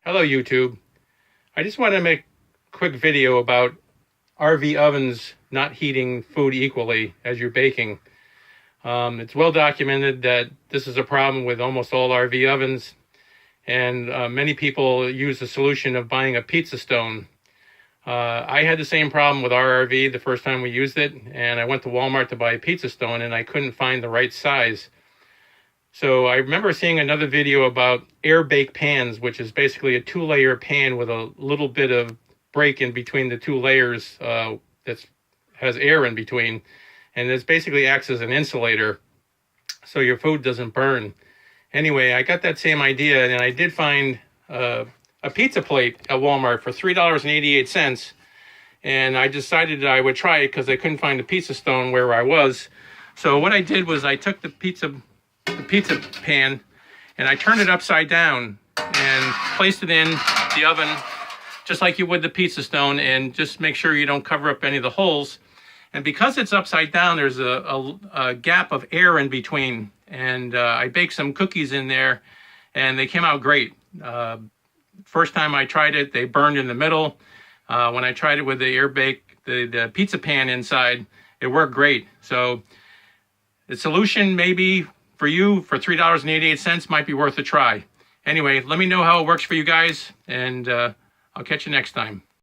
Hello YouTube. I just want to make a quick video about RV ovens not heating food equally as you're baking. It's well documented that this is a problem with almost all RV ovens, and many people use the solution of buying a pizza stone. I had the same problem with our RV the first time we used it, and I went to Walmart to buy a pizza stone and I couldn't find the right size. So I remember seeing another video about air bake pans, which is basically a 2-layer pan with a little bit of break in between the 2 layers that has air in between. And this basically acts as an insulator so your food doesn't burn. Anyway, I got that same idea, and I did find a pizza plate at Walmart for $3.88. And I decided I would try it because I couldn't find a pizza stone where I was. So what I did was I took the pizza pan and I turned it upside down and placed it in the oven just like you would the pizza stone, and just make sure you don't cover up any of the holes. And because it's upside down, there's a gap of air in between, and I baked some cookies in there and they came out great. First time I tried it, they burned in the middle. When I tried it with the air bake, the pizza pan inside, it worked great. So the solution maybe for you for $3.88 might be worth a try. Anyway, let me know how it works for you guys, and I'll catch you next time.